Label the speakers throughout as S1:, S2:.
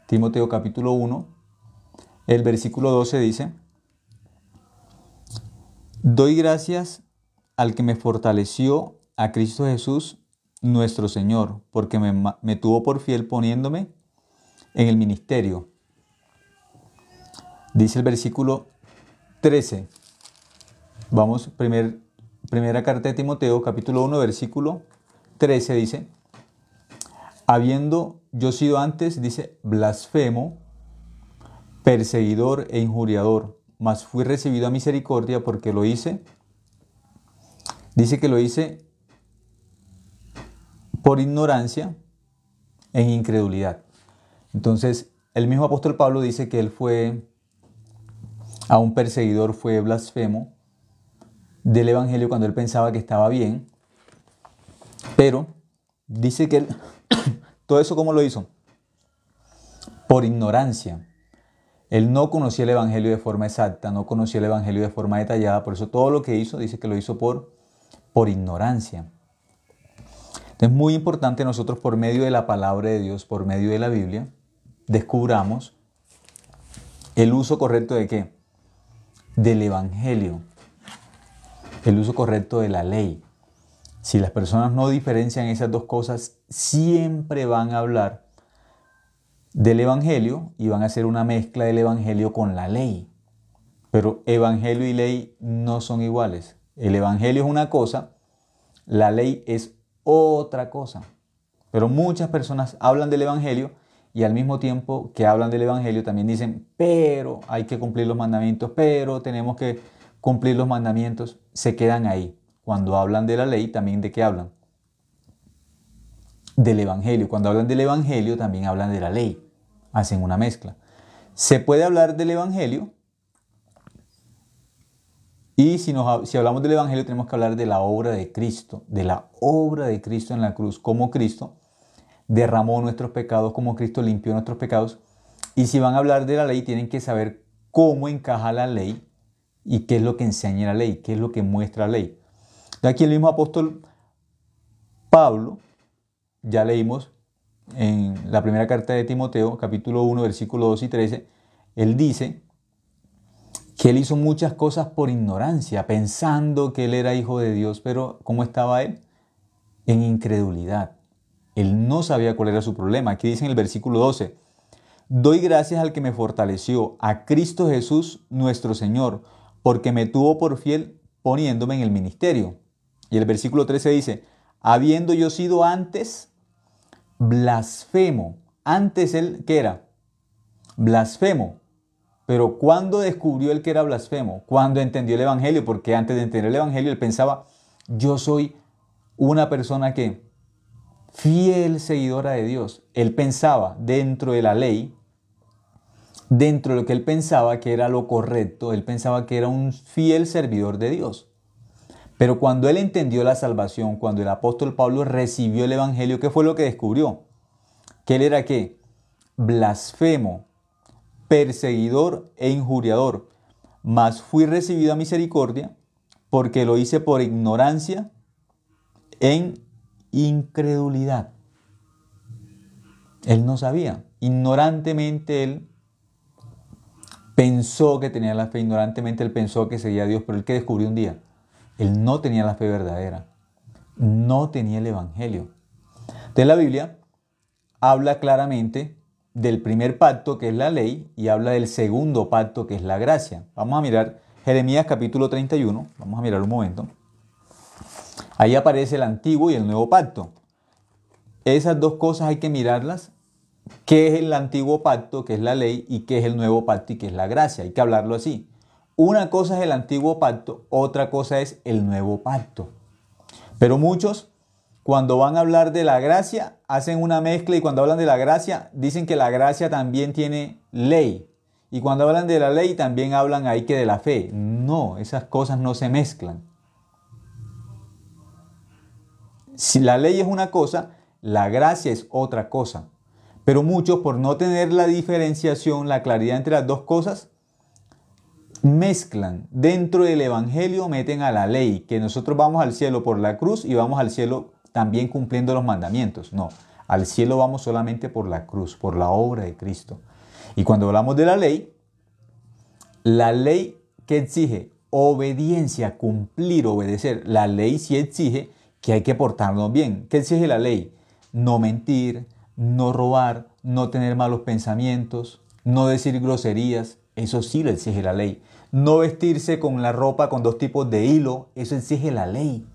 S1: Timoteo capítulo 1, el versículo 12 dice: doy gracias al que me fortaleció, a Cristo Jesús, nuestro Señor, porque me tuvo por fiel poniéndome en el ministerio. Dice el versículo 13. Vamos, primera carta de Timoteo, capítulo 1, versículo 13 dice: habiendo yo sido antes, dice, blasfemo, perseguidor e injuriador, mas fui recibido a misericordia porque lo hice. Dice que lo hice por ignorancia e incredulidad. Entonces, el mismo apóstol Pablo dice que él fue a un perseguidor, fue blasfemo del evangelio cuando él pensaba que estaba bien, pero dice que él, todo eso ¿cómo lo hizo? Por ignorancia. Él no conocía el evangelio de forma exacta, no conocía el evangelio de forma detallada, por eso todo lo que hizo, dice que lo hizo por ignorancia. Entonces es muy importante nosotros, por medio de la palabra de Dios, por medio de la Biblia, descubramos el uso correcto de ¿qué? Del evangelio, el uso correcto de la ley. Si las personas no diferencian esas dos cosas, siempre van a hablar del evangelio y van a hacer una mezcla del evangelio con la ley. Pero evangelio y ley no son iguales. El evangelio es una cosa, la ley es otra cosa. Pero muchas personas hablan del evangelio y al mismo tiempo que hablan del evangelio también dicen, pero hay que cumplir los mandamientos, pero tenemos que cumplir los mandamientos. Se quedan ahí. Cuando hablan de la ley, también ¿de qué hablan? Del evangelio. Cuando hablan del evangelio, también hablan de la ley. Hacen una mezcla. Se puede hablar del evangelio y si hablamos del evangelio tenemos que hablar de la obra de Cristo, en la cruz, cómo Cristo derramó nuestros pecados, cómo Cristo limpió nuestros pecados. Y si van a hablar de la ley, tienen que saber cómo encaja la ley y qué es lo que enseña la ley, qué es lo que muestra la ley. Aquí el mismo apóstol Pablo, ya leímos en la primera carta de Timoteo, capítulo 1, versículos 2 y 13, él dice que él hizo muchas cosas por ignorancia, pensando que él era hijo de Dios, pero ¿cómo estaba él? En incredulidad. Él no sabía cuál era su problema. Aquí dice en el versículo 12, doy gracias al que me fortaleció, a Cristo Jesús nuestro Señor, porque me tuvo por fiel poniéndome en el ministerio. Y el versículo 13 dice, habiendo yo sido antes blasfemo. Antes él, ¿qué era? Blasfemo. Pero ¿cuándo descubrió él que era blasfemo? Cuando entendió el evangelio, porque antes de entender el evangelio él pensaba, yo soy una persona que fiel seguidora de Dios. Él pensaba dentro de la ley, dentro de lo que él pensaba que era lo correcto, él pensaba que era un fiel servidor de Dios. Pero cuando él entendió la salvación, cuando el apóstol Pablo recibió el evangelio, ¿qué fue lo que descubrió? Que él era ¿qué? Blasfemo, perseguidor e injuriador. Mas fui recibido a misericordia porque lo hice por ignorancia en incredulidad. Él no sabía. Ignorantemente él pensó que tenía la fe, ignorantemente él pensó que seguía a Dios, pero él que descubrió un día, él no tenía la fe verdadera, no tenía el evangelio. Entonces la Biblia habla claramente del primer pacto, que es la ley, y habla del segundo pacto, que es la gracia. Vamos a mirar Jeremías capítulo 31, vamos a mirar un momento. Ahí aparece el antiguo y el nuevo pacto. Esas dos cosas hay que mirarlas. ¿Qué es el antiguo pacto, que es la ley, y qué es el nuevo pacto, y qué es la gracia? Hay que hablarlo así. Una cosa es el antiguo pacto, otra cosa es el nuevo pacto. Pero muchos, cuando van a hablar de la gracia, hacen una mezcla y cuando hablan de la gracia, dicen que la gracia también tiene ley. Y cuando hablan de la ley, también hablan ahí que de la fe. No, esas cosas no se mezclan. Si la ley es una cosa, la gracia es otra cosa. Pero muchos, por no tener la diferenciación, la claridad entre las dos cosas, mezclan. Dentro del evangelio meten a la ley, que nosotros vamos al cielo por la cruz y vamos al cielo también cumpliendo los mandamientos. No, Al cielo vamos solamente por la cruz, por la obra de Cristo. Y cuando hablamos de la ley que exige obediencia, cumplir, obedecer. La ley sí exige que hay que portarnos bien. ¿Qué exige la ley? No mentir, no robar, no tener malos pensamientos, no decir groserías. Eso sí lo exige la ley. No vestirse con la ropa con 2 tipos de hilo. Eso exige la ley.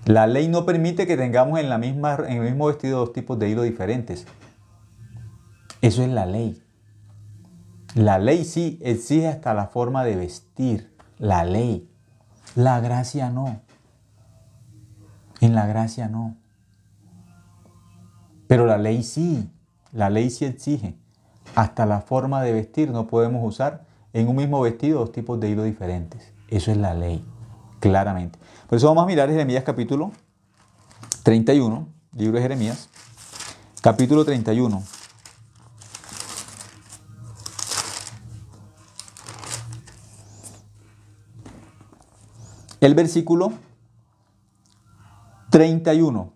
S1: La ley no permite que tengamos en el mismo vestido 2 tipos de hilo diferentes. Eso es la ley. La ley sí exige hasta la forma de vestir. La ley. La gracia no. En la gracia no. Pero la ley sí. La ley sí exige. Hasta la forma de vestir no podemos usar en un mismo vestido 2 tipos de hilo diferentes. Eso es la ley. Claramente. Por eso vamos a mirar Jeremías capítulo 31. Libro de Jeremías. Capítulo 31. El versículo 31.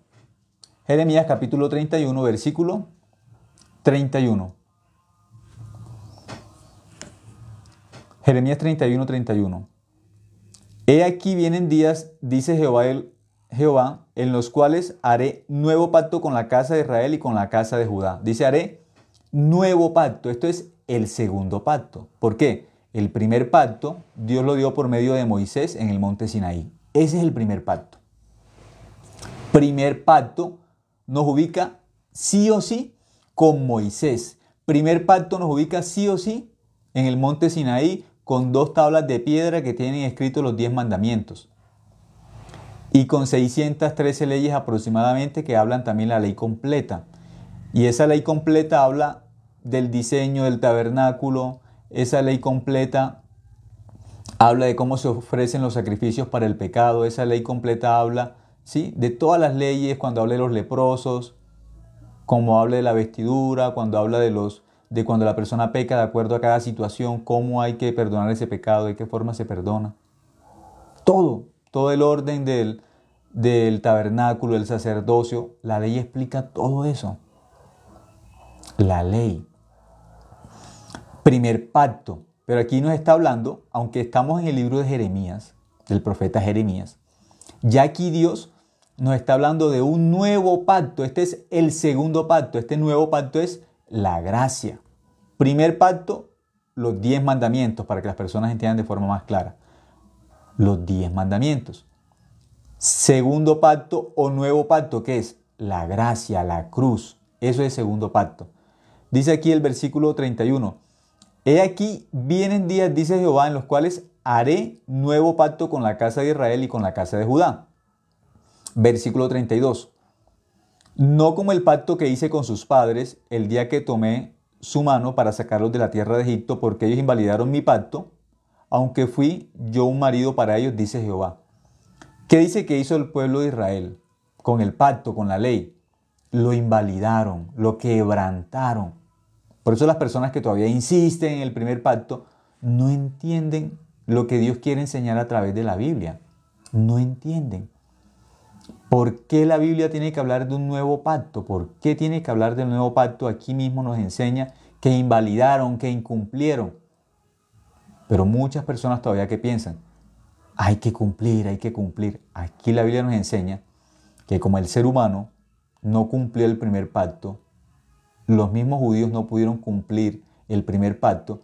S1: Jeremías capítulo 31, versículo 31. Jeremías 31, 31. He aquí vienen días, dice Jehová, en los cuales haré nuevo pacto con la casa de Israel y con la casa de Judá. Dice, haré nuevo pacto. Esto es el segundo pacto. ¿Por qué? El primer pacto Dios lo dio por medio de Moisés en el monte Sinaí. Ese es el primer pacto. Primer pacto nos ubica sí o sí con Moisés. Primer pacto nos ubica sí o sí en el monte Sinaí con 2 tablas de piedra que tienen escritos los 10 mandamientos. Y con 613 leyes aproximadamente que hablan también la ley completa. Y esa ley completa habla del diseño del tabernáculo. Esa ley completa habla de cómo se ofrecen los sacrificios para el pecado. Esa ley completa habla, ¿sí?, de todas las leyes, cuando habla de los leprosos, como habla de la vestidura, cuando habla de cuando la persona peca de acuerdo a cada situación, cómo hay que perdonar ese pecado, de qué forma se perdona. Todo el orden del tabernáculo, del sacerdocio, la ley explica todo eso. La ley. Primer pacto. Pero aquí nos está hablando, aunque estamos en el libro de Jeremías, del profeta Jeremías, ya aquí Dios nos está hablando de un nuevo pacto. Este es el segundo pacto. Este nuevo pacto es la gracia. Primer pacto, los 10 mandamientos, para que las personas entiendan de forma más clara. Los 10 mandamientos. Segundo pacto o nuevo pacto, ¿qué es? La gracia, la cruz. Eso es segundo pacto. Dice aquí el versículo 31. He aquí vienen días, dice Jehová, en los cuales haré nuevo pacto con la casa de Israel y con la casa de Judá. Versículo 32. No como el pacto que hice con sus padres el día que tomé su mano para sacarlos de la tierra de Egipto, porque ellos invalidaron mi pacto, aunque fui yo un marido para ellos, dice Jehová. ¿Qué dice que hizo el pueblo de Israel con el pacto, con la ley? Lo invalidaron, lo quebrantaron. Por eso las personas que todavía insisten en el primer pacto no entienden lo que Dios quiere enseñar a través de la Biblia. No entienden. ¿Por qué la Biblia tiene que hablar de un nuevo pacto? ¿Por qué tiene que hablar del nuevo pacto? Aquí mismo nos enseña que invalidaron, que incumplieron. Pero muchas personas todavía que piensan, hay que cumplir, hay que cumplir. Aquí la Biblia nos enseña que como el ser humano no cumplió el primer pacto, los mismos judíos no pudieron cumplir el primer pacto.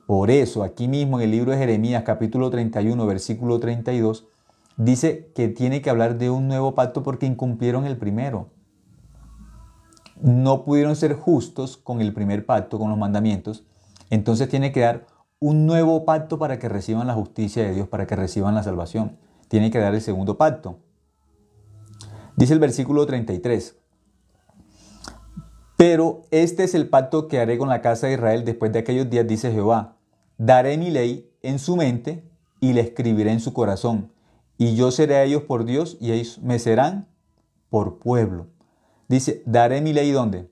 S1: Por eso, aquí mismo en el libro de Jeremías, capítulo 31, versículo 32, dice que tiene que hablar de un nuevo pacto porque incumplieron el primero. No pudieron ser justos con el primer pacto, con los mandamientos. Entonces tiene que dar un nuevo pacto para que reciban la justicia de Dios, para que reciban la salvación. Tiene que dar el segundo pacto. Dice el versículo 33. Pero este es el pacto que haré con la casa de Israel después de aquellos días, dice Jehová. Daré mi ley en su mente y la escribiré en su corazón. Y yo seré a ellos por Dios y ellos me serán por pueblo. Dice, daré mi ley ¿dónde?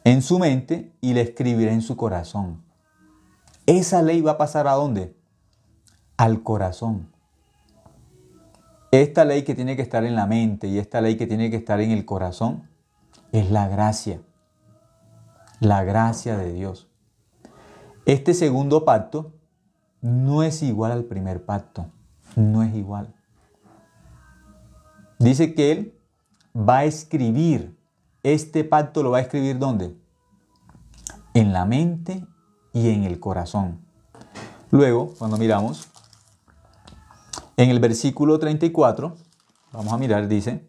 S1: En su mente y la escribiré en su corazón. Esa ley va a pasar ¿a dónde? Al corazón. Esta ley que tiene que estar en la mente y esta ley que tiene que estar en el corazón es la gracia de Dios. Este segundo pacto no es igual al primer pacto, no es igual. Dice que Él va a escribir, este pacto lo va a escribir ¿dónde? En la mente y en el corazón. Luego, cuando miramos, en el versículo 34, vamos a mirar, dice,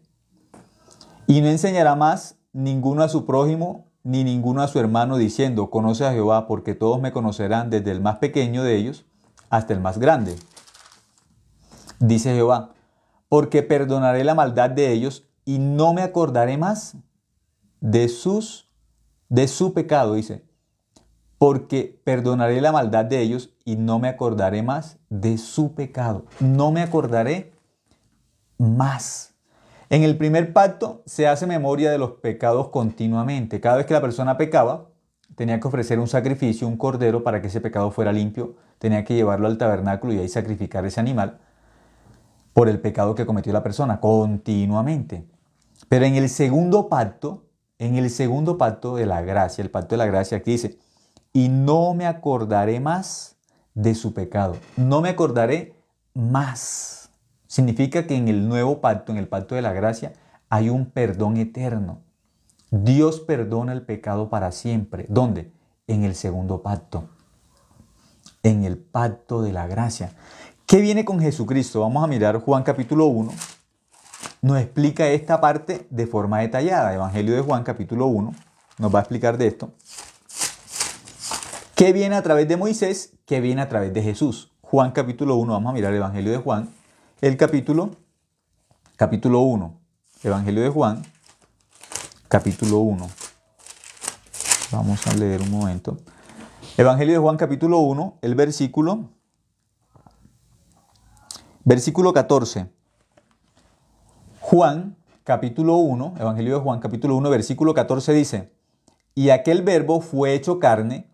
S1: y no enseñará más ninguno a su prójimo, ni ninguno a su hermano, diciendo, conoce a Jehová, porque todos me conocerán, desde el más pequeño de ellos hasta el más grande. Dice Jehová, porque perdonaré la maldad de ellos y no me acordaré más de su pecado, dice. Porque perdonaré la maldad de ellos y no me acordaré más de su pecado. No me acordaré más. En el primer pacto se hace memoria de los pecados continuamente. Cada vez que la persona pecaba, tenía que ofrecer un sacrificio, un cordero, para que ese pecado fuera limpio. Tenía que llevarlo al tabernáculo y ahí sacrificar ese animal por el pecado que cometió la persona continuamente. Pero en el segundo pacto de la gracia, el pacto de la gracia, aquí dice, y no me acordaré más de su pecado. No me acordaré más. Significa que en el nuevo pacto, en el pacto de la gracia, hay un perdón eterno. Dios perdona el pecado para siempre. ¿Dónde? En el segundo pacto. En el pacto de la gracia. ¿Qué viene con Jesucristo? Vamos a mirar Juan capítulo 1. Nos explica esta parte de forma detallada. Evangelio de Juan capítulo 1 nos va a explicar de esto. ¿Qué viene a través de Moisés? ¿Qué viene a través de Jesús? Juan capítulo 1. Vamos a mirar el Evangelio de Juan. El capítulo 1. Evangelio de Juan, capítulo 1. Vamos a leer un momento. Evangelio de Juan capítulo 1, el versículo 14. Juan capítulo 1, Evangelio de Juan capítulo 1, versículo 14 dice, y aquel verbo fue hecho carne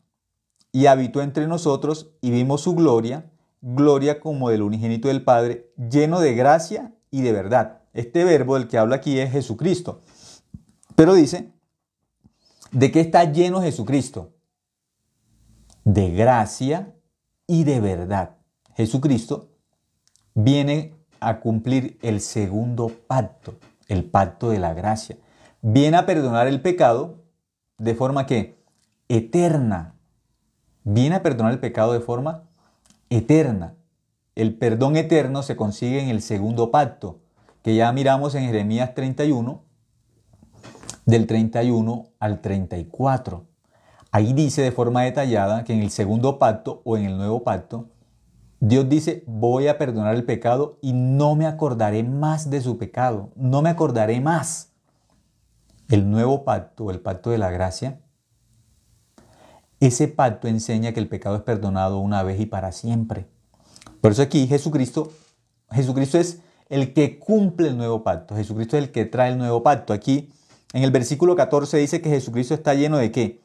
S1: y habitó entre nosotros y vimos su gloria, gloria como del unigénito del Padre, lleno de gracia y de verdad. Este verbo del que habla aquí es Jesucristo. Pero dice, ¿de qué está lleno Jesucristo? De gracia y de verdad. Jesucristo viene a cumplir el segundo pacto, el pacto de la gracia. Viene a perdonar el pecado de forma que eterna. Viene a perdonar el pecado de forma eterna. El perdón eterno se consigue en el segundo pacto, que ya miramos en Jeremías 31, del 31 al 34. Ahí dice de forma detallada que en el segundo pacto o en el nuevo pacto, Dios dice, voy a perdonar el pecado y no me acordaré más de su pecado. No me acordaré más. El nuevo pacto, el pacto de la gracia, ese pacto enseña que el pecado es perdonado una vez y para siempre. Por eso aquí Jesucristo es el que cumple el nuevo pacto. Jesucristo es el que trae el nuevo pacto. Aquí en el versículo 14 dice que Jesucristo está lleno de ¿qué?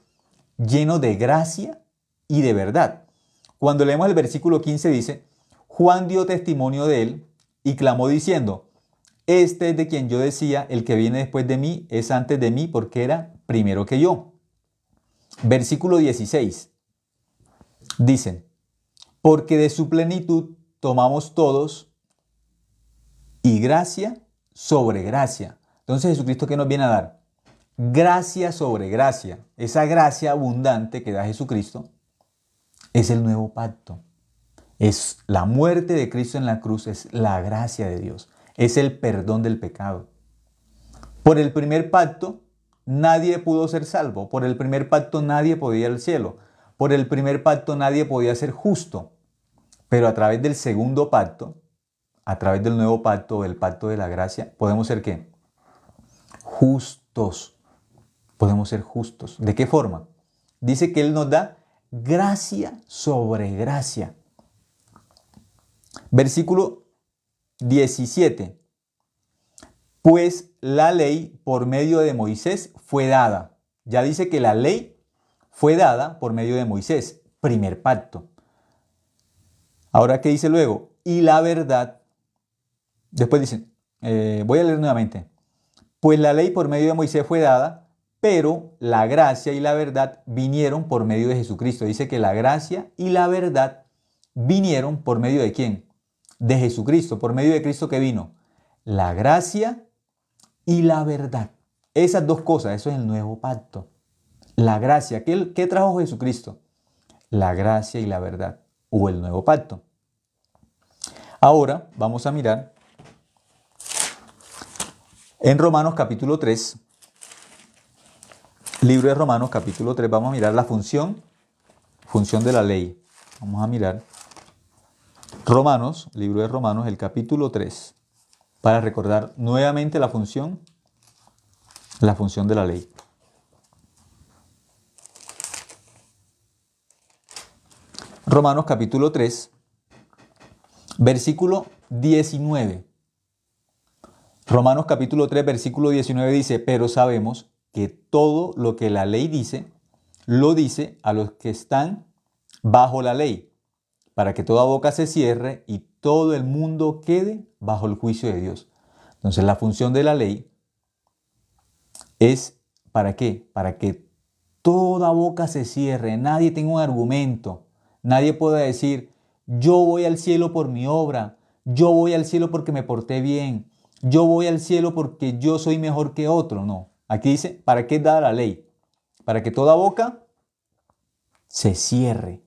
S1: Lleno de gracia y de verdad. Cuando leemos el versículo 15 dice, Juan dio testimonio de él y clamó diciendo, este es de quien yo decía, el que viene después de mí es antes de mí porque era primero que yo. Versículo 16 dice, porque de su plenitud tomamos todos y gracia sobre gracia. Entonces Jesucristo, ¿qué nos viene a dar? Gracia sobre gracia. Esa gracia abundante que da Jesucristo es el nuevo pacto. Es la muerte de Cristo en la cruz, es la gracia de Dios. Es el perdón del pecado. Por el primer pacto nadie pudo ser salvo. Por el primer pacto nadie podía ir al cielo. Por el primer pacto nadie podía ser justo. Pero a través del segundo pacto, a través del nuevo pacto, el pacto de la gracia, podemos ser ¿qué? Justos. Podemos ser justos. ¿De qué forma? Dice que Él nos da gracia sobre gracia. Versículo 17. Pues la ley por medio de Moisés fue dada. Ya dice que la ley fue dada por medio de Moisés. Primer pacto. Ahora, ¿qué dice luego? Y la verdad Después dice, voy a leer nuevamente. Pues la ley por medio de Moisés fue dada, pero la gracia y la verdad vinieron por medio de Jesucristo. Dice que la gracia y la verdad vinieron por medio de ¿quién? De Jesucristo, por medio de Cristo que vino. La gracia y la verdad. Esas dos cosas, eso es el nuevo pacto. La gracia, ¿qué trajo Jesucristo? La gracia y la verdad, o el nuevo pacto. Ahora vamos a mirar en Romanos capítulo 3, libro de Romanos capítulo 3, vamos a mirar la función de la ley. Vamos a mirar Romanos, libro de Romanos, el capítulo 3, para recordar nuevamente la función de la ley. Romanos capítulo 3, versículo 19. Romanos capítulo 3, versículo 19 dice, pero sabemos que todo lo que la ley dice, lo dice a los que están bajo la ley, para que toda boca se cierre y todo el mundo quede bajo el juicio de Dios. Entonces la función de la ley es ¿para qué? Para que toda boca se cierre, nadie tenga un argumento, nadie pueda decir, yo voy al cielo por mi obra, yo voy al cielo porque me porté bien, yo voy al cielo porque yo soy mejor que otro. No, aquí dice, ¿para qué da la ley? Para que toda boca se cierre.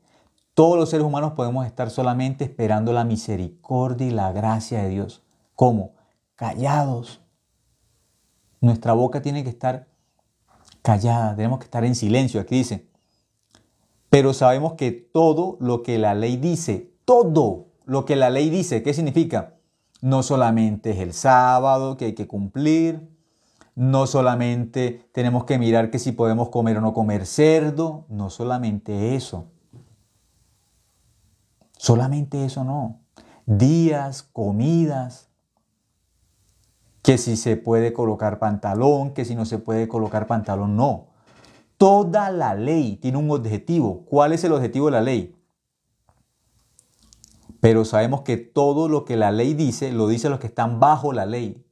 S1: Todos los seres humanos podemos estar solamente esperando la misericordia y la gracia de Dios. ¿Cómo? Callados. Nuestra boca tiene que estar callada, tenemos que estar en silencio. Aquí dice, pero sabemos que todo lo que la ley dice, todo lo que la ley dice, ¿qué significa? No solamente es el sábado que hay que cumplir, no solamente tenemos que mirar que si podemos comer o no comer cerdo, no solamente eso. Solamente eso no. Días, comidas, que si se puede colocar pantalón, que si no se puede colocar pantalón, no. Toda la ley tiene un objetivo. ¿Cuál es el objetivo de la ley? Pero sabemos que todo lo que la ley dice, lo dice a los que están bajo la ley.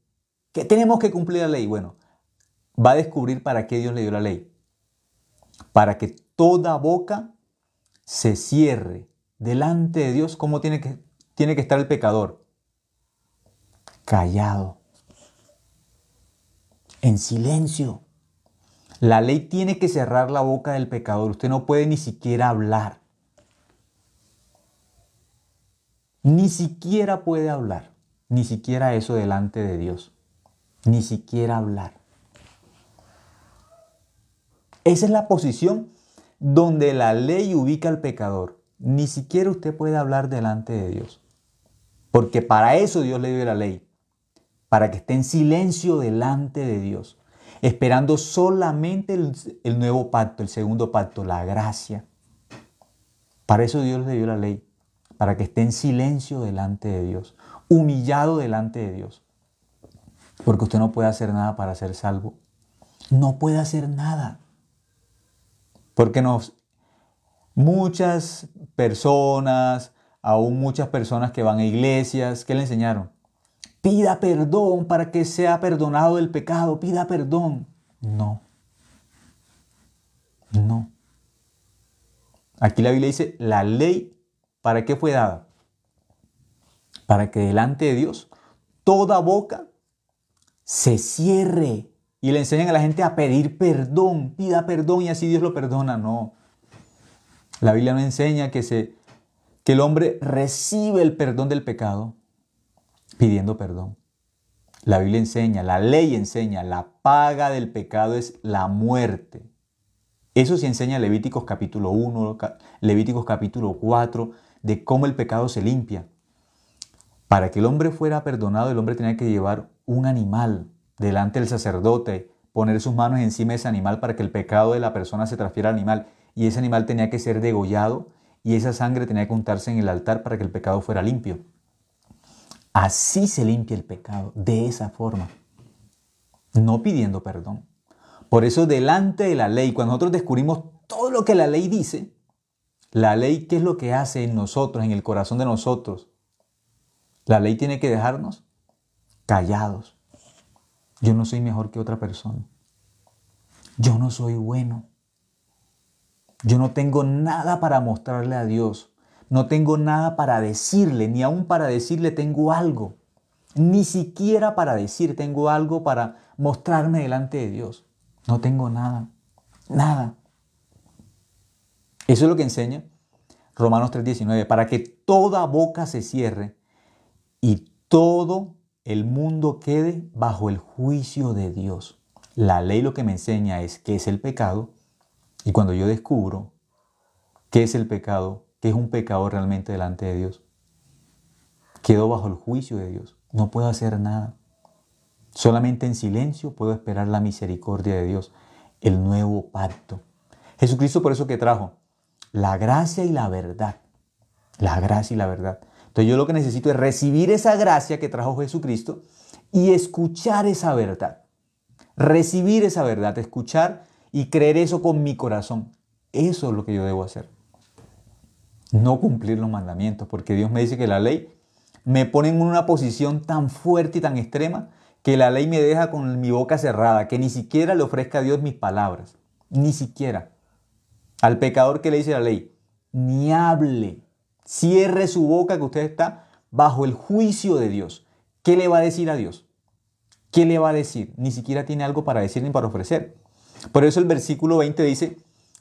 S1: ¿Qué tenemos que cumplir la ley? Bueno, va a descubrir para qué Dios le dio la ley. Para que toda boca se cierre delante de Dios. ¿Cómo tiene que estar el pecador? Callado. En silencio. La ley tiene que cerrar la boca del pecador. Usted no puede ni siquiera hablar. Ni siquiera puede hablar. Ni siquiera eso delante de Dios. Ni siquiera hablar. Esa es la posición donde la ley ubica al pecador. Ni siquiera usted puede hablar delante de Dios. Porque para eso Dios le dio la ley. Para que esté en silencio delante de Dios. Esperando solamente el nuevo pacto, el segundo pacto, la gracia. Para eso Dios le dio la ley. Para que esté en silencio delante de Dios. Humillado delante de Dios. Porque usted no puede hacer nada para ser salvo. No puede hacer nada. Porque muchas personas, aún muchas personas que van a iglesias, ¿qué le enseñaron? Pida perdón para que sea perdonado del pecado, pida perdón. No. No. Aquí la Biblia dice, la ley, ¿para qué fue dada? Para que delante de Dios toda boca se cierre. Y le enseñan a la gente a pedir perdón, pida perdón y así Dios lo perdona. No. La Biblia no enseña que el hombre recibe el perdón del pecado pidiendo perdón. La Biblia enseña, la ley enseña, la paga del pecado es la muerte. Eso sí enseña Levíticos capítulo 1, Levíticos capítulo 4, de cómo el pecado se limpia. Para que el hombre fuera perdonado, el hombre tenía que llevar un animal delante del sacerdote, poner sus manos encima de ese animal para que el pecado de la persona se transfiera al animal. Y ese animal tenía que ser degollado y esa sangre tenía que untarse en el altar para que el pecado fuera limpio. Así se limpia el pecado, de esa forma, no pidiendo perdón. Por eso delante de la ley, cuando nosotros descubrimos todo lo que la ley dice, la ley, ¿qué es lo que hace en nosotros, en el corazón de nosotros? La ley tiene que dejarnos callados. Yo no soy mejor que otra persona. Yo no soy bueno. Yo no tengo nada para mostrarle a Dios. No tengo nada para decirle, ni aún para decirle tengo algo. Ni siquiera para decir tengo algo para mostrarme delante de Dios. No tengo nada. Nada. Eso es lo que enseña Romanos 3:19. Para que toda boca se cierre y todo el mundo quede bajo el juicio de Dios. La ley lo que me enseña es qué es el pecado. Y cuando yo descubro qué es el pecado, qué es un pecado realmente delante de Dios, quedo bajo el juicio de Dios. No puedo hacer nada. Solamente en silencio puedo esperar la misericordia de Dios, el nuevo pacto. Jesucristo por eso que trajo la gracia y la verdad. La gracia y la verdad. Entonces yo lo que necesito es recibir esa gracia que trajo Jesucristo y escuchar esa verdad. Recibir esa verdad, escuchar y creer eso con mi corazón. Eso es lo que yo debo hacer. No cumplir los mandamientos, porque Dios me dice que la ley me pone en una posición tan fuerte y tan extrema que la ley me deja con mi boca cerrada, que ni siquiera le ofrezca a Dios mis palabras. Ni siquiera. Al pecador que le dice la ley, ni hable, cierre su boca que usted está bajo el juicio de Dios. ¿Qué le va a decir a Dios? ¿Qué le va a decir? Ni siquiera tiene algo para decir ni para ofrecer. Por eso el versículo 20 dice,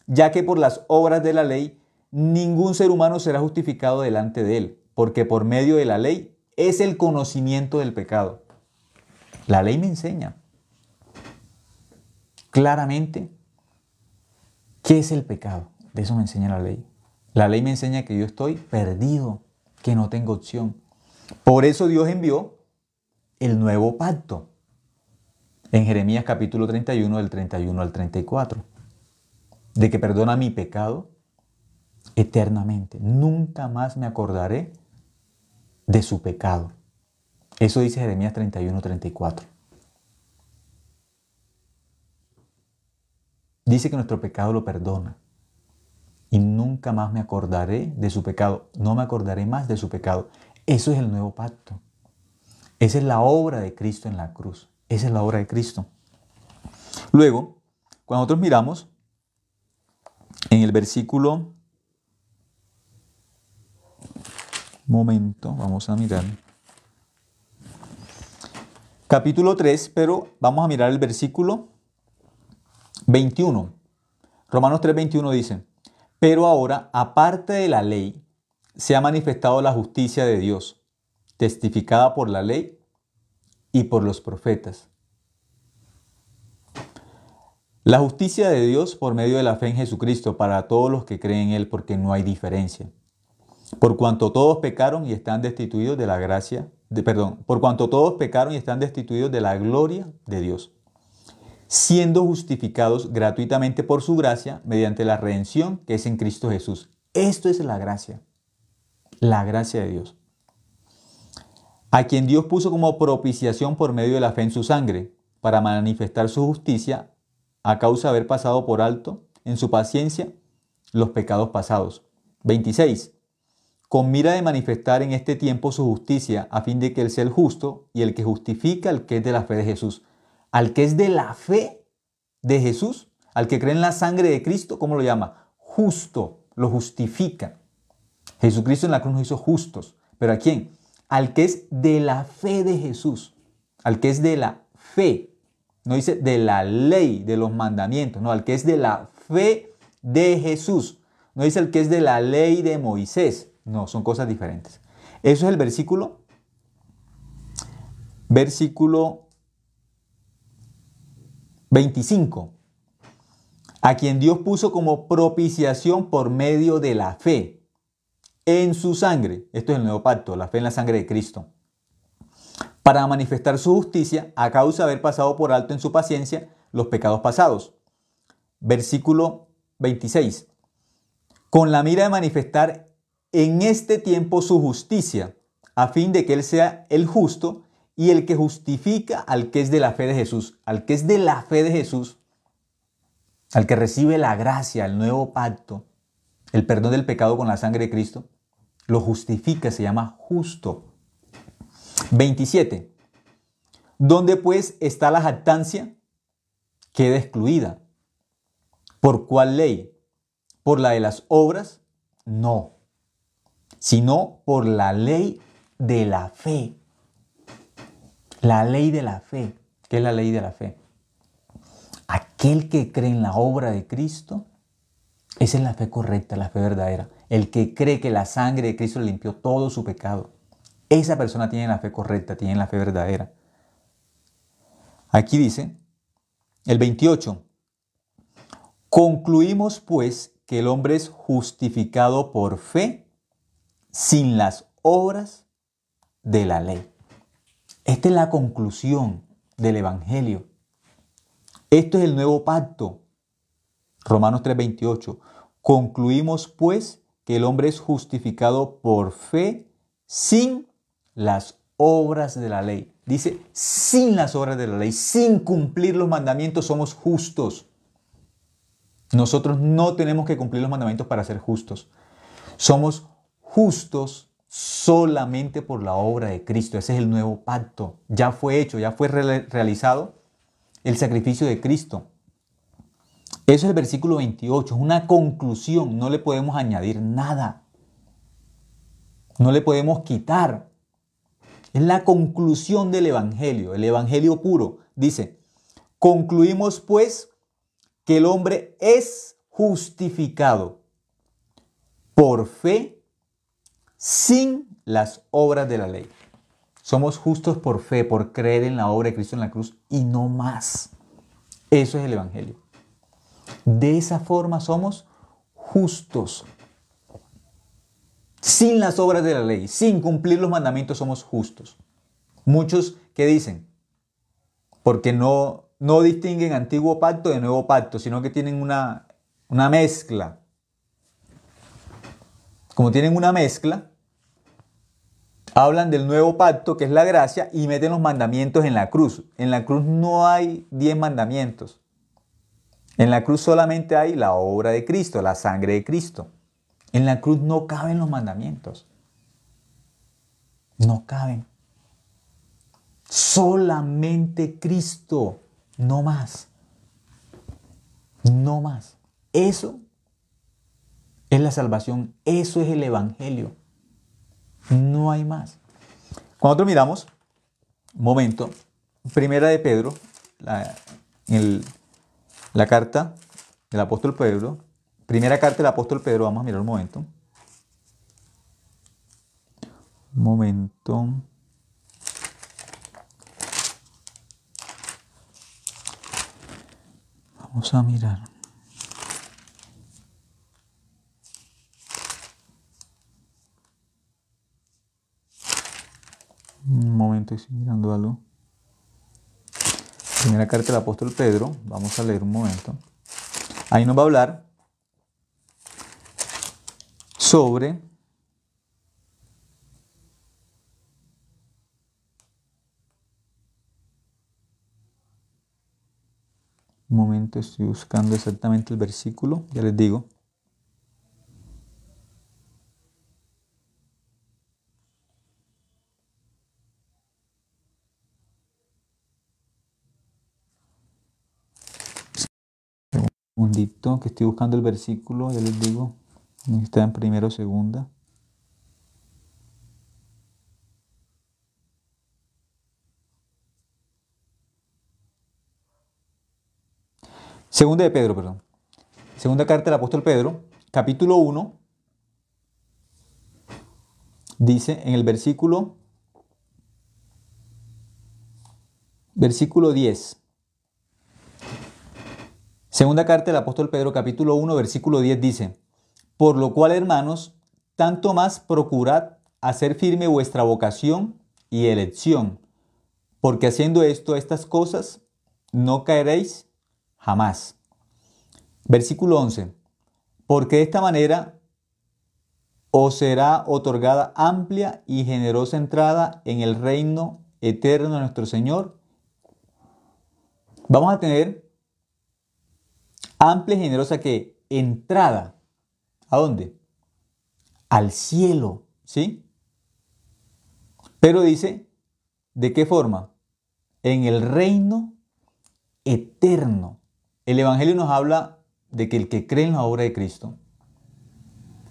S1: ya que por las obras de la ley ningún ser humano será justificado delante de él, porque por medio de la ley es el conocimiento del pecado. La ley me enseña claramente qué es el pecado. De eso me enseña la ley. La ley me enseña que yo estoy perdido, que no tengo opción. Por eso Dios envió el nuevo pacto. En Jeremías capítulo 31, del 31 al 34. De que perdona mi pecado eternamente. Nunca más me acordaré de su pecado. Eso dice Jeremías 31, 34. Dice que nuestro pecado lo perdona. Y nunca más me acordaré de su pecado. No me acordaré más de su pecado. Eso es el nuevo pacto. Esa es la obra de Cristo en la cruz. Esa es la obra de Cristo. Luego, cuando nosotros miramos en el versículo... Momento, vamos a mirar. Capítulo 3, pero vamos a mirar el versículo 21. Romanos 3:21 dice, pero ahora, aparte de la ley, se ha manifestado la justicia de Dios, testificada por la ley y por los profetas. La justicia de Dios por medio de la fe en Jesucristo para todos los que creen en Él, porque no hay diferencia. Por cuanto todos pecaron y están destituidos de la gracia, por cuanto todos pecaron y están destituidos de la gloria de Dios, siendo justificados gratuitamente por su gracia mediante la redención que es en Cristo Jesús. Esto es la gracia de Dios. A quien Dios puso como propiciación por medio de la fe en su sangre, para manifestar su justicia a causa de haber pasado por alto en su paciencia los pecados pasados. 26. Con mira de manifestar en este tiempo su justicia, a fin de que Él sea el justo y el que justifica al que es de la fe de Jesús. Al que es de la fe de Jesús, al que cree en la sangre de Cristo, ¿cómo lo llama? Justo, lo justifica. Jesucristo en la cruz nos hizo justos. ¿Pero a quién? Al que es de la fe de Jesús. Al que es de la fe. No dice de la ley, de los mandamientos. No, al que es de la fe de Jesús. No dice el que es de la ley de Moisés. No, son cosas diferentes. Eso es el versículo 25. A quien Dios puso como propiciación por medio de la fe en su sangre. Esto es el nuevo pacto, la fe en la sangre de Cristo. Para manifestar su justicia a causa de haber pasado por alto en su paciencia los pecados pasados. Versículo 26. Con la mira de manifestar en este tiempo su justicia, a fin de que Él sea el justo y el que justifica al que es de la fe de Jesús. Al que es de la fe de Jesús, al que recibe la gracia, el nuevo pacto, el perdón del pecado con la sangre de Cristo, lo justifica, se llama justo. 27. ¿Dónde pues está la jactancia? Queda excluida. ¿Por cuál ley? ¿Por la de las obras? No, sino por la ley de la fe. La ley de la fe. ¿Qué es la ley de la fe? Aquel que cree en la obra de Cristo, esa es la fe correcta, la fe verdadera. El que cree que la sangre de Cristo le limpió todo su pecado. Esa persona tiene la fe correcta, tiene la fe verdadera. Aquí dice, el 28. Concluimos pues que el hombre es justificado por fe sin las obras de la ley. Esta es la conclusión del Evangelio. Esto es el nuevo pacto. Romanos 3:28. Concluimos pues que el hombre es justificado por fe sin las obras de la ley. Dice, sin las obras de la ley, sin cumplir los mandamientos somos justos. Nosotros no tenemos que cumplir los mandamientos para ser justos. Somos justos solamente por la obra de Cristo. Ese es el nuevo pacto. Ya fue hecho, ya fue realizado el sacrificio de Cristo. Eso es el versículo 28, es una conclusión, no le podemos añadir nada. No le podemos quitar. Es la conclusión del Evangelio, el Evangelio puro. Dice, concluimos pues que el hombre es justificado por fe sin las obras de la ley. Somos justos por fe, por creer en la obra de Cristo en la cruz y no más. Eso es el Evangelio. De esa forma somos justos. Sin las obras de la ley, sin cumplir los mandamientos somos justos. Muchos que dicen, porque no distinguen antiguo pacto de nuevo pacto, sino que tienen una mezcla. Como tienen una mezcla, hablan del nuevo pacto, que es la gracia, y meten los mandamientos en la cruz. En la cruz no hay 10 mandamientos. En la cruz solamente hay la obra de Cristo, la sangre de Cristo. En la cruz no caben los mandamientos. No caben. Solamente Cristo, no más. No más. Eso es la salvación, eso es el Evangelio. No hay más. Cuando nosotros miramos, un momento, primera de Pedro, la carta del apóstol Pedro, primera carta del apóstol Pedro, vamos a mirar un momento. Un momento. Vamos a mirar. Un momento, estoy mirando algo. Primera carta del apóstol Pedro, vamos a leer un momento. Ahí nos va a hablar sobre un momento, estoy buscando exactamente el versículo, ya les digo. Un segundito, que estoy buscando el versículo, ya les digo. Está en primero o segunda. Segunda de Pedro, perdón. Segunda carta del apóstol Pedro, capítulo 1, dice en el versículo 10. Segunda carta del apóstol Pedro, capítulo 1, versículo 10 dice, por lo cual, hermanos, tanto más procurad hacer firme vuestra vocación y elección, porque haciendo estas cosas, no caeréis jamás. Versículo 11, porque de esta manera os será otorgada amplia y generosa entrada en el reino eterno de nuestro Señor. Vamos a tener amplia y generosa que entrada. ¿A dónde? Al cielo, ¿sí? Pero dice, ¿de qué forma? en el reino eterno. El Evangelio nos habla de que el que cree en la obra de Cristo,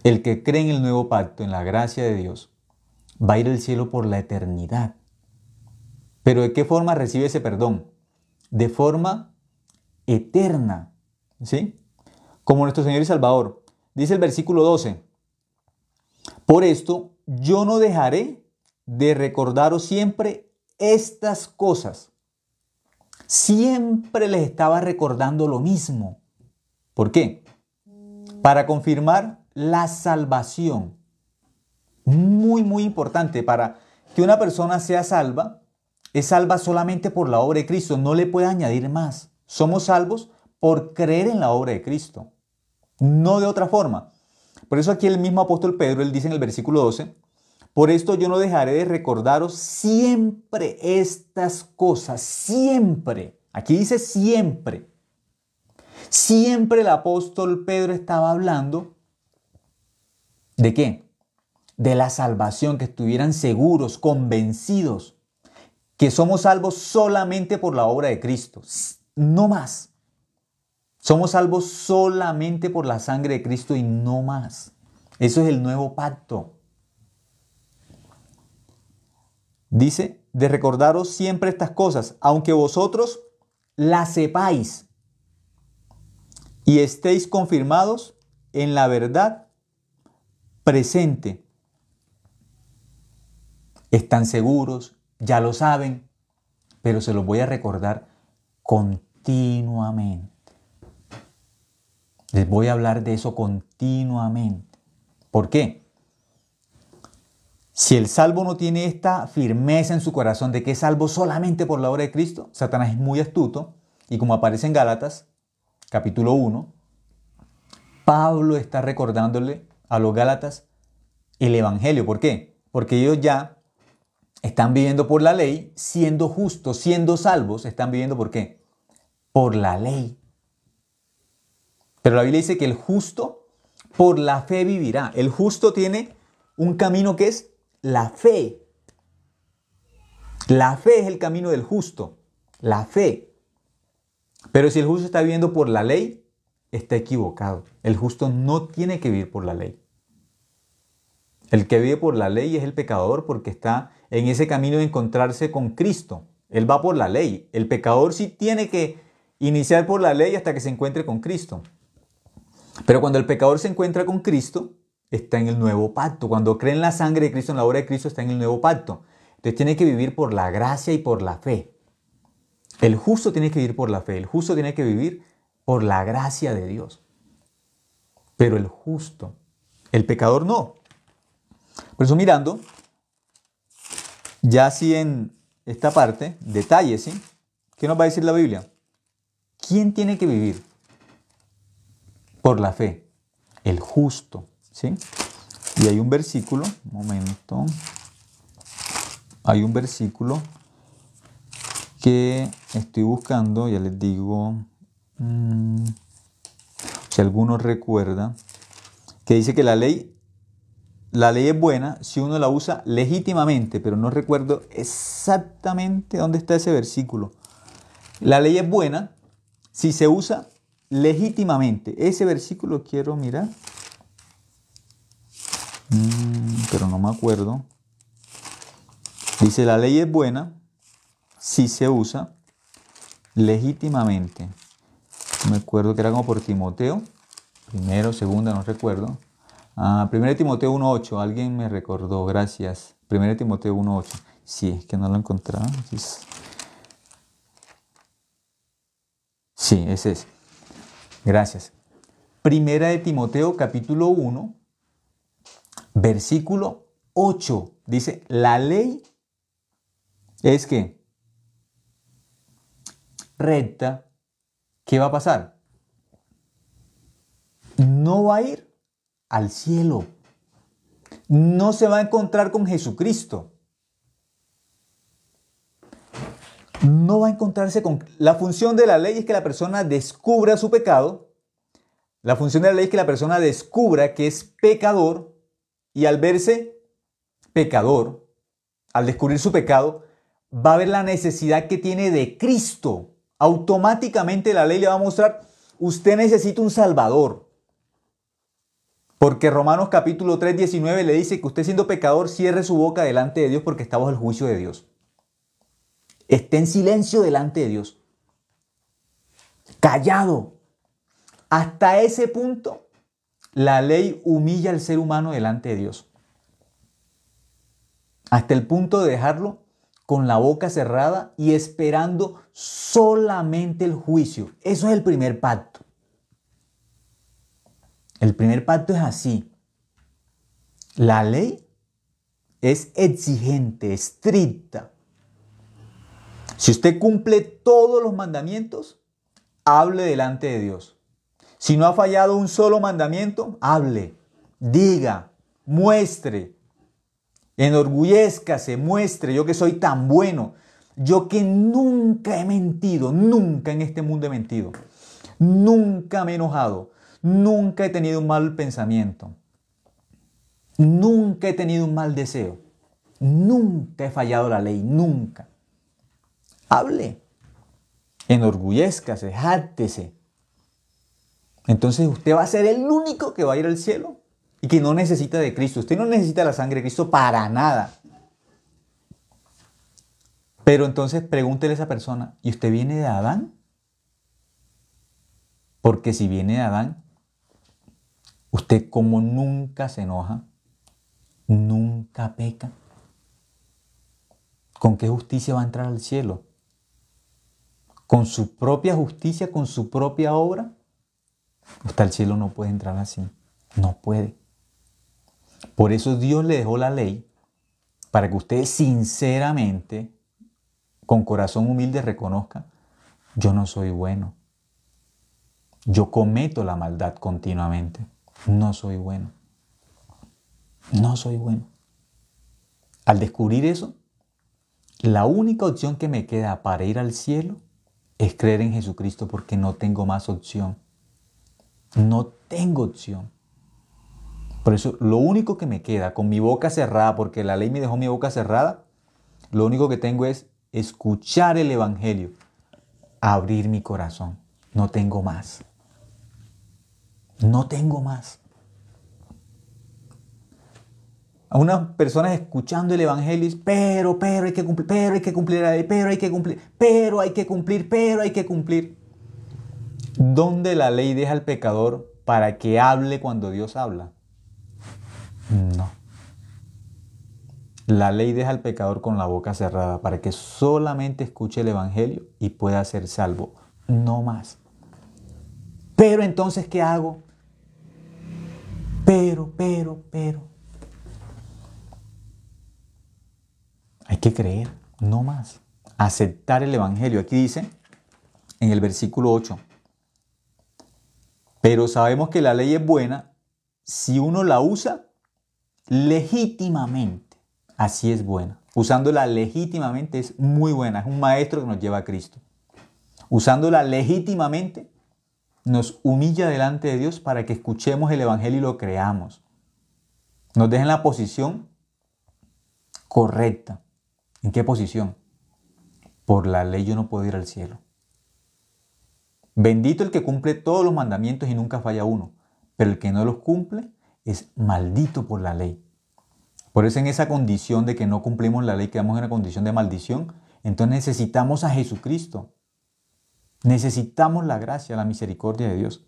S1: el que cree en el nuevo pacto, en la gracia de Dios, va a ir al cielo por la eternidad. ¿Pero de qué forma recibe ese perdón? De forma eterna, ¿sí? Como nuestro Señor y Salvador. Dice el versículo 12, por esto yo no dejaré de recordaros siempre estas cosas. Siempre les estaba recordando lo mismo. ¿Por qué? Para confirmar la salvación. Muy importante. Para que una persona sea salva, es salva solamente por la obra de Cristo. No le puede añadir más. Somos salvos por creer en la obra de Cristo. No de otra forma. Por eso aquí el mismo apóstol Pedro, él dice en el versículo 12, por esto yo no dejaré de recordaros siempre estas cosas, siempre. Aquí dice siempre. Siempre el apóstol Pedro estaba hablando ¿de qué? De la salvación, que estuvieran seguros, convencidos, que somos salvos solamente por la obra de Cristo, no más. Somos salvos solamente por la sangre de Cristo y no más. Eso es el nuevo pacto. Dice, de recordaros siempre estas cosas, aunque vosotros las sepáis y estéis confirmados en la verdad presente. Están seguros, ya lo saben, pero se los voy a recordar continuamente. Les voy a hablar de eso continuamente. ¿Por qué? Si el salvo no tiene esta firmeza en su corazón de que es salvo solamente por la obra de Cristo, Satanás es muy astuto y como aparece en Gálatas, capítulo 1, Pablo está recordándole a los Gálatas el Evangelio. ¿Por qué? Porque ellos ya están viviendo por la ley, siendo justos, siendo salvos, están viviendo ¿por qué? Por la ley. Pero la Biblia dice que el justo por la fe vivirá. El justo tiene un camino que es la fe. La fe es el camino del justo. La fe. Pero si el justo está viviendo por la ley, está equivocado. El justo no tiene que vivir por la ley. El que vive por la ley es el pecador porque está en ese camino de encontrarse con Cristo. Él va por la ley. El pecador sí tiene que iniciar por la ley hasta que se encuentre con Cristo. Pero cuando el pecador se encuentra con Cristo, está en el nuevo pacto. Cuando cree en la sangre de Cristo, en la obra de Cristo, está en el nuevo pacto. Entonces tiene que vivir por la gracia y por la fe. El justo tiene que vivir por la fe. El justo tiene que vivir por la gracia de Dios. Pero el justo, el pecador no. Por eso mirando, ya así en esta parte, detalles, ¿sí? ¿Qué nos va a decir la Biblia? ¿Quién tiene que vivir por la fe? El justo, ¿sí? Y hay un versículo, un momento, hay un versículo que estoy buscando, ya les digo, si alguno recuerda, que dice que la ley es buena si uno la usa legítimamente, pero no recuerdo exactamente dónde está ese versículo. La ley es buena si se usa legítimamente. Ese versículo quiero mirar, pero no me acuerdo. Dice, la ley es buena si se usa legítimamente. Me acuerdo que era como por Timoteo, primero, segunda, no recuerdo. 1 Timoteo 1.8, alguien me recordó, gracias. 1 Timoteo 1.8, sí, es que no lo encontraba. Sí, ese es. Gracias. 1 Timoteo capítulo 1, versículo 8, dice, la ley es que recta, ¿qué va a pasar? No va a ir al cielo. No se va a encontrar con Jesucristo. No va a encontrarse con... La función de la ley es que la persona descubra su pecado. La función de la ley es que la persona descubra que es pecador y al verse pecador, al descubrir su pecado, va a ver la necesidad que tiene de Cristo. Automáticamente la ley le va a mostrar, usted necesita un Salvador. Porque Romanos capítulo 3, 19 le dice que usted siendo pecador cierre su boca delante de Dios porque está bajo el juicio de Dios. Esté en silencio delante de Dios. Callado. Hasta ese punto, la ley humilla al ser humano delante de Dios. Hasta el punto de dejarlo con la boca cerrada y esperando solamente el juicio. Eso es el primer pacto. El primer pacto es así. La ley es exigente, estricta. Si usted cumple todos los mandamientos, hable delante de Dios. Si no ha fallado un solo mandamiento, hable, diga, muestre, enorgullezcase, muestre, yo que soy tan bueno, yo que nunca he mentido, nunca en este mundo he mentido, nunca me he enojado, nunca he tenido un mal pensamiento, nunca he tenido un mal deseo, nunca he fallado la ley, nunca. Hable, enorgullezcase, jártese. Entonces usted va a ser el único que va a ir al cielo y que no necesita de Cristo. Usted no necesita la sangre de Cristo para nada. Pero entonces pregúntele a esa persona, ¿y usted viene de Adán? Porque si viene de Adán, usted como nunca se enoja, nunca peca, ¿con qué justicia va a entrar al cielo? ¿Con su propia justicia, con su propia obra? Usted al cielo no puede entrar así. No puede. Por eso Dios le dejó la ley para que usted sinceramente, con corazón humilde, reconozca, yo no soy bueno. Yo cometo la maldad continuamente. No soy bueno. No soy bueno. Al descubrir eso, la única opción que me queda para ir al cielo es creer en Jesucristo porque no tengo más opción. No tengo opción. Por eso lo único que me queda con mi boca cerrada, porque la ley me dejó mi boca cerrada, lo único que tengo es escuchar el Evangelio, abrir mi corazón. No tengo más. No tengo más. A unas personas escuchando el Evangelio, pero hay que cumplir la ley, pero hay que cumplir. ¿Dónde la ley deja al pecador para que hable cuando Dios habla? No. La ley deja al pecador con la boca cerrada para que solamente escuche el Evangelio y pueda ser salvo. No más. Pero entonces, ¿qué hago? Pero. Hay que creer, no más. Aceptar el Evangelio. Aquí dice, en el versículo 8, pero sabemos que la ley es buena si uno la usa legítimamente. Así es buena. Usándola legítimamente es muy buena. Es un maestro que nos lleva a Cristo. Usándola legítimamente nos humilla delante de Dios para que escuchemos el Evangelio y lo creamos. Nos deja en la posición correcta. ¿En qué posición? Por la ley yo no puedo ir al cielo. Bendito el que cumple todos los mandamientos y nunca falla uno, pero el que no los cumple es maldito por la ley. Por eso en esa condición de que no cumplimos la ley, quedamos en una condición de maldición, entonces necesitamos a Jesucristo. Necesitamos la gracia, la misericordia de Dios.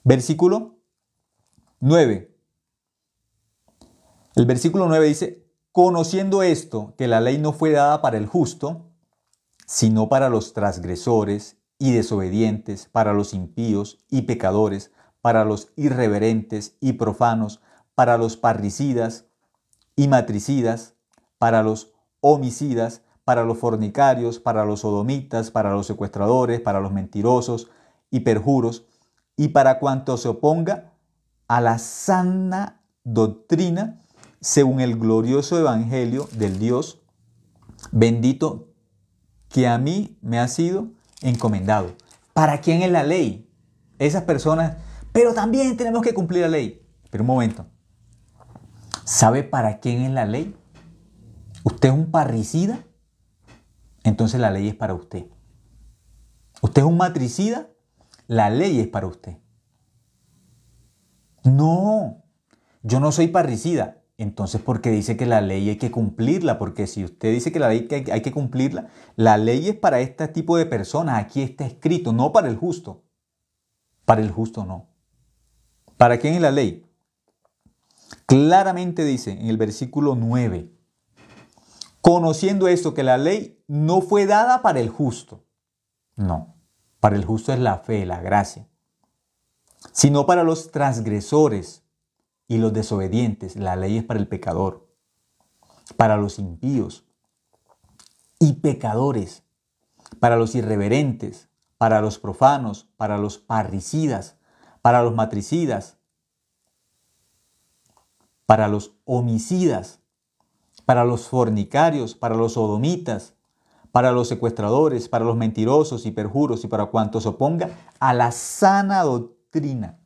S1: Versículo 9. El versículo 9 dice, conociendo esto, que la ley no fue dada para el justo, sino para los transgresores y desobedientes, para los impíos y pecadores, para los irreverentes y profanos, para los parricidas y matricidas, para los homicidas, para los fornicarios, para los sodomitas, para los secuestradores, para los mentirosos y perjuros, y para cuanto se oponga a la sana doctrina, según el glorioso evangelio del Dios bendito que a mí me ha sido encomendado. ¿Para quién es la ley? Esas personas, pero también tenemos que cumplir la ley. Pero un momento, ¿sabe para quién es la ley? ¿Usted es un parricida? entonces la ley es para usted. Usted es un matricida, la ley es para usted. No, yo no soy parricida. Entonces, ¿por qué dice que la ley hay que cumplirla? Porque si usted dice que la ley hay que cumplirla, la ley es para este tipo de personas. Aquí está escrito, no para el justo. Para el justo no. ¿Para quién es la ley? Claramente dice en el versículo 9, conociendo esto, que la ley no fue dada para el justo. No, para el justo es la fe, la gracia, sino para los transgresores y los desobedientes. La ley es para el pecador, para los impíos y pecadores, para los irreverentes, para los profanos, para los parricidas, para los matricidas, para los homicidas, para los fornicarios, para los sodomitas, para los secuestradores, para los mentirosos y perjuros y para cuantos se oponga a la sana doctrina.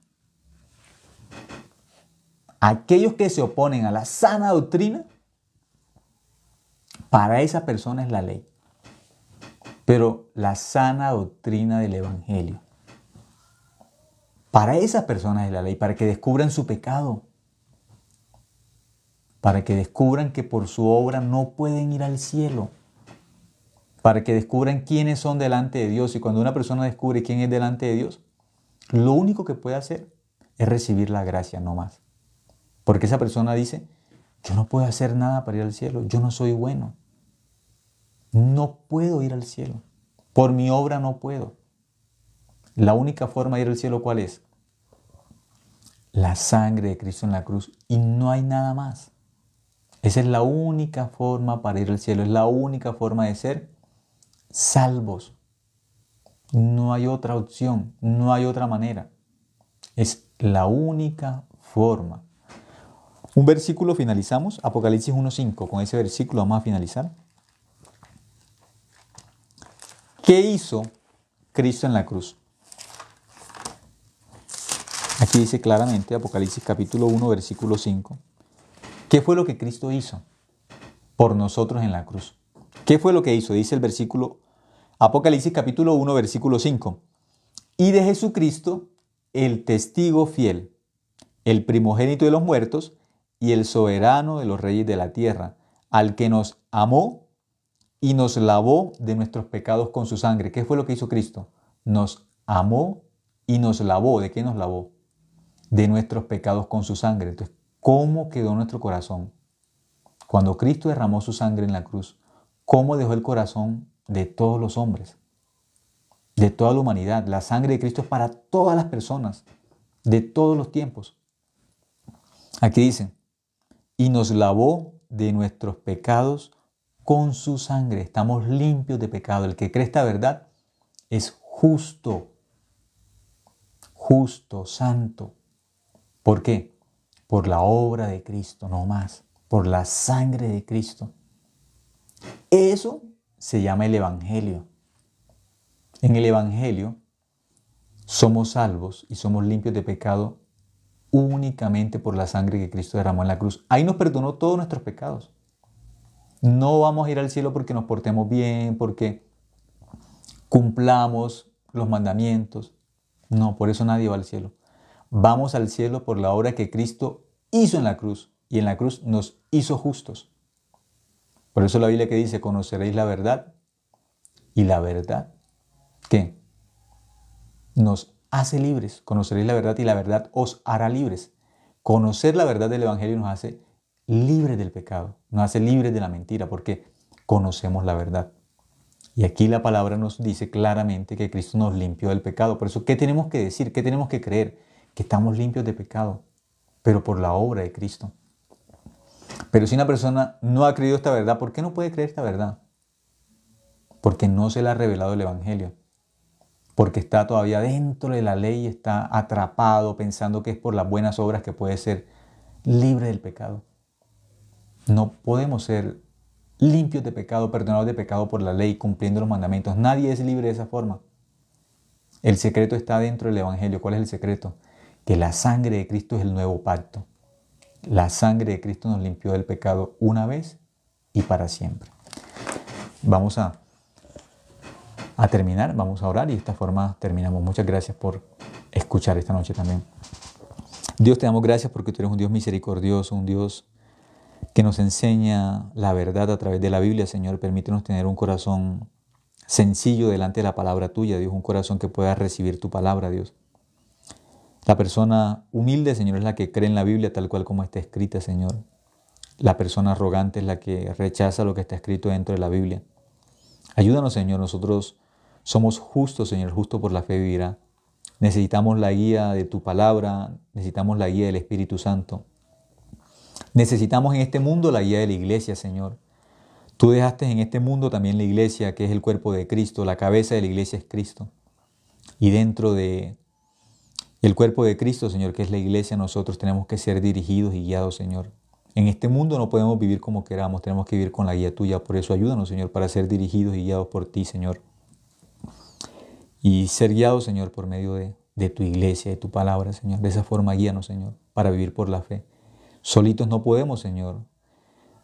S1: Aquellos que se oponen a la sana doctrina, para esa persona es la ley. Pero la sana doctrina del Evangelio, para esas personas es la ley, para que descubran su pecado, para que descubran que por su obra no pueden ir al cielo, para que descubran quiénes son delante de Dios. Y cuando una persona descubre quién es delante de Dios, lo único que puede hacer es recibir la gracia, no más. Porque esa persona dice, yo no puedo hacer nada para ir al cielo, yo no soy bueno, no puedo ir al cielo, por mi obra no puedo. La única forma de ir al cielo, ¿cuál es? La sangre de Cristo en la cruz, y no hay nada más. Esa es la única forma para ir al cielo, es la única forma de ser salvos. No hay otra opción, no hay otra manera. Es la única forma. Un versículo finalizamos, Apocalipsis 1:5. Con ese versículo vamos a finalizar. ¿Qué hizo Cristo en la cruz? Aquí dice claramente, Apocalipsis capítulo 1, versículo 5. ¿Qué fue lo que Cristo hizo por nosotros en la cruz? ¿Qué fue lo que hizo? Dice el versículo, Apocalipsis capítulo 1, versículo 5. Y de Jesucristo, el testigo fiel, el primogénito de los muertos y el soberano de los reyes de la tierra, al que nos amó y nos lavó de nuestros pecados con su sangre. ¿Qué fue lo que hizo Cristo? Nos amó y nos lavó. ¿De qué nos lavó? De nuestros pecados con su sangre. Entonces, ¿cómo quedó nuestro corazón? Cuando Cristo derramó su sangre en la cruz, ¿cómo dejó el corazón de todos los hombres? De toda la humanidad. La sangre de Cristo es para todas las personas, de todos los tiempos. Aquí dice, y nos lavó de nuestros pecados con su sangre. Estamos limpios de pecado. El que cree esta verdad es justo, santo. ¿Por qué? Por la obra de Cristo, no más. Por la sangre de Cristo. Eso se llama el Evangelio. En el Evangelio somos salvos y somos limpios de pecado únicamente por la sangre que Cristo derramó en la cruz. Ahí nos perdonó todos nuestros pecados. No vamos a ir al cielo porque nos portemos bien, porque cumplamos los mandamientos. No, por eso nadie va al cielo. Vamos al cielo por la obra que Cristo hizo en la cruz. Y en la cruz nos hizo justos. Por eso la Biblia que dice, conoceréis la verdad. Y la verdad, ¿qué? Nos hace libres. Conoceréis la verdad y la verdad os hará libres. Conocer la verdad del Evangelio nos hace libres del pecado. Nos hace libres de la mentira porque conocemos la verdad. Y aquí la palabra nos dice claramente que Cristo nos limpió del pecado. Por eso, ¿qué tenemos que decir? ¿Qué tenemos que creer? Que estamos limpios de pecado, pero por la obra de Cristo. Pero si una persona no ha creído esta verdad, ¿por qué no puede creer esta verdad? Porque no se le ha revelado el Evangelio. Porque está todavía dentro de la ley, está atrapado pensando que es por las buenas obras que puede ser libre del pecado. No podemos ser limpios de pecado, perdonados de pecado por la ley, cumpliendo los mandamientos. Nadie es libre de esa forma. El secreto está dentro del Evangelio. ¿Cuál es el secreto? Que la sangre de Cristo es el nuevo pacto. La sangre de Cristo nos limpió del pecado una vez y para siempre. Vamos a a terminar, vamos a orar y de esta forma terminamos. Muchas gracias por escuchar esta noche también. Dios, te damos gracias porque tú eres un Dios misericordioso, un Dios que nos enseña la verdad a través de la Biblia, Señor. Permítenos tener un corazón sencillo delante de la palabra tuya, Dios, un corazón que pueda recibir tu palabra, Dios. La persona humilde, Señor, es la que cree en la Biblia tal cual como está escrita, Señor. La persona arrogante es la que rechaza lo que está escrito dentro de la Biblia. Ayúdanos, Señor, nosotros somos justos, Señor, justo por la fe vivirá. Necesitamos la guía de tu palabra, necesitamos la guía del Espíritu Santo. Necesitamos en este mundo la guía de la iglesia, Señor. Tú dejaste en este mundo también la iglesia, que es el cuerpo de Cristo. La cabeza de la iglesia es Cristo. Y dentro de el cuerpo de Cristo, Señor, que es la iglesia, nosotros tenemos que ser dirigidos y guiados, Señor. En este mundo no podemos vivir como queramos, tenemos que vivir con la guía tuya. Por eso ayúdanos, Señor, para ser dirigidos y guiados por ti, Señor. Y ser guiados, Señor, por medio de tu iglesia, de tu palabra, Señor. De esa forma guíanos, Señor, para vivir por la fe. Solitos no podemos, Señor.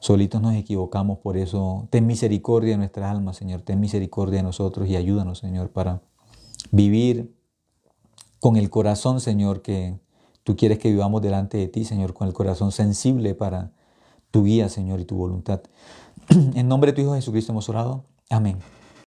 S1: Solitos nos equivocamos, por eso ten misericordia de nuestras almas, Señor. Ten misericordia de nosotros y ayúdanos, Señor, para vivir con el corazón, Señor, que tú quieres que vivamos delante de ti, Señor, con el corazón sensible para tu guía, Señor, y tu voluntad. En nombre de tu Hijo Jesucristo hemos orado. Amén.